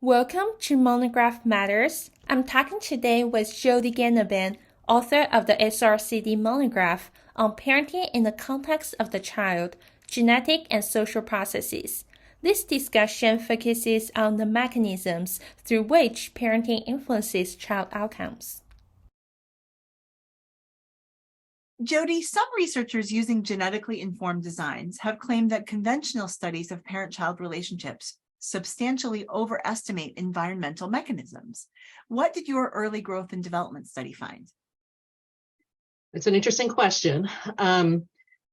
Welcome to Monograph Matters. I'm talking today with Jody Ganiban, author of the SRCD Monograph on parenting in the context of the child, genetic and social processes. This discussion focuses on the mechanisms through which parenting influences child outcomes. Jody, some researchers using genetically informed designs have claimed that conventional studies of parent-child relationships substantially overestimate environmental mechanisms. What did your early growth and development study find? It's an interesting question.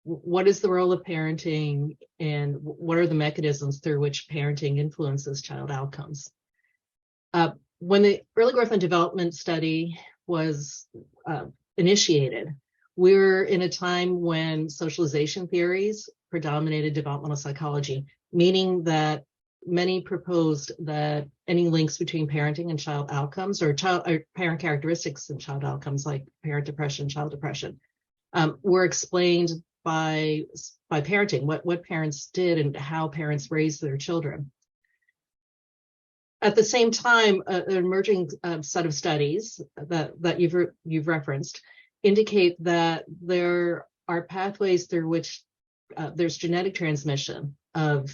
What is the role of parenting, and what are the mechanisms through which parenting influences child outcomes? When the early growth and development study was initiated, we were in a time when socialization theories predominated developmental psychology, meaning that many proposed that any links between parenting and child outcomes, or parent characteristics and child outcomes, like parent depression, child depression, were explained by parenting, what parents did and how parents raised their children. At the same time, an emerging set of studies that you've referenced indicate that there are pathways through which there's genetic transmission of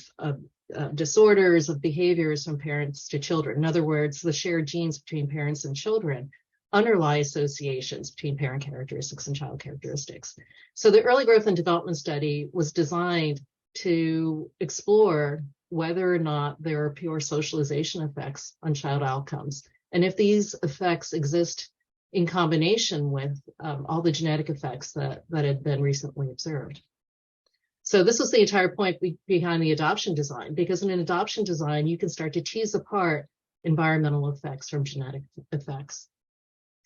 disorders, of behaviors from parents to children. In other words, the shared genes between parents and children underlie associations between parent characteristics and child characteristics. So the early growth and development study was designed to explore whether or not there are pure socialization effects on child outcomes, and if these effects exist in combination with all the genetic effects that had been recently observed. So this was the entire point behind the adoption design, because in an adoption design, you can start to tease apart environmental effects from genetic effects.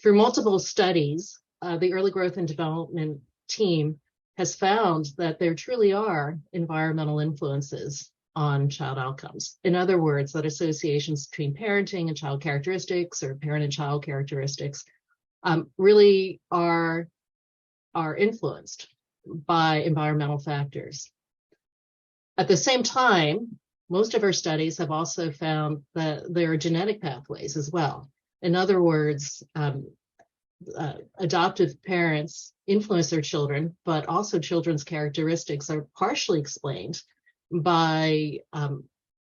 Through multiple studies, the early growth and development team has found that there truly are environmental influences on child outcomes. In other words, that associations between parenting and child characteristics, or parent and child characteristics, really are influenced by environmental factors. At the same time, most of our studies have also found that there are genetic pathways as well. In other words, adoptive parents influence their children, but also children's characteristics are partially explained by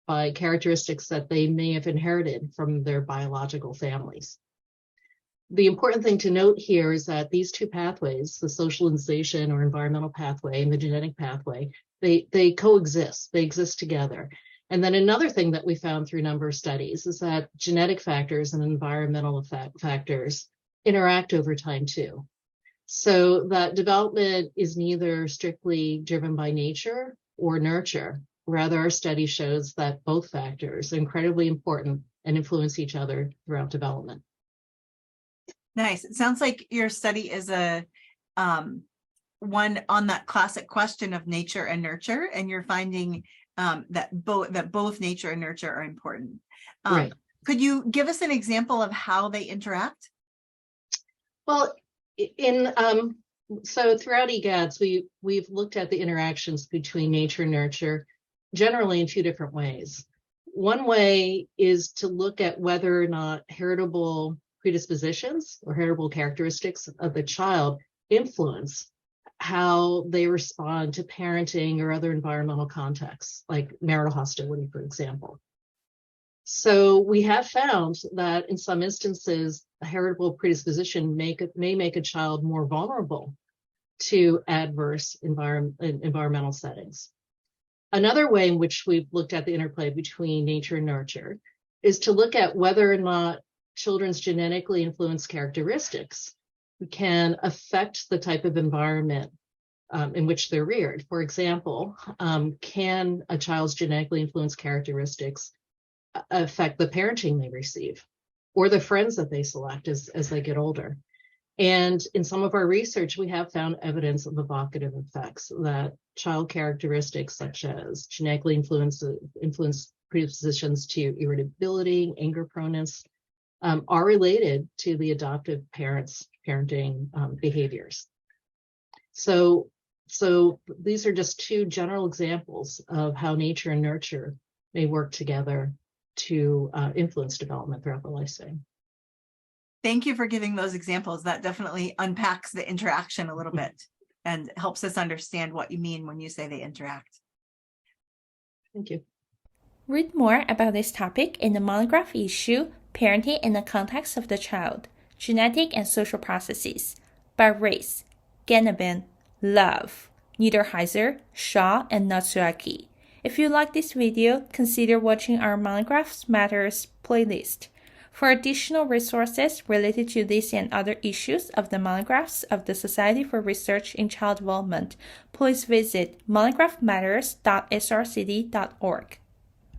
characteristics that they may have inherited from their biological families. The important thing to note here is that these two pathways, the socialization or environmental pathway and the genetic pathway, they coexist, they exist together. And then another thing that we found through a number of studies is that genetic factors and environmental factors interact over time too. So that development is neither strictly driven by nature or nurture. Rather, our study shows that both factors are incredibly important and influence each other throughout development. Nice. It sounds like your study is a one on that classic question of nature and nurture, and you're finding that both nature and nurture are important. Right. Could you give us an example of how they interact? Well, so throughout EGADS, we've looked at the interactions between nature and nurture generally in two different ways. One way is to look at whether or not heritable predispositions or heritable characteristics of the child influence how they respond to parenting or other environmental contexts, like marital hostility, for example. So we have found that in some instances, a heritable predisposition may make a child more vulnerable to adverse environmental settings. Another way in which we've looked at the interplay between nature and nurture is to look at whether or not children's genetically influenced characteristics can affect the type of environment in which they're reared. For example, can a child's genetically influenced characteristics affect the parenting they receive or the friends that they select as they get older? And in some of our research, we have found evidence of evocative effects, that child characteristics such as genetically influenced predispositions to irritability, anger proneness, are related to the adoptive parents' parenting behaviors. So these are just two general examples of how nature and nurture may work together to influence development throughout the lifespan. Thank you for giving those examples. That definitely unpacks the interaction a little bit and helps us understand what you mean when you say they interact. Thank you. Read more about this topic in the monograph issue, Parenting in the Context of the Child, Genetic and Social Processes, by Reiss, Ganiban, Love, Niederheiser, Shaw, and Natsuaki. If you like this video, consider watching our Monographs Matters playlist. For additional resources related to this and other issues of the monographs of the Society for Research in Child Development, please visit monographmatters.srcd.org.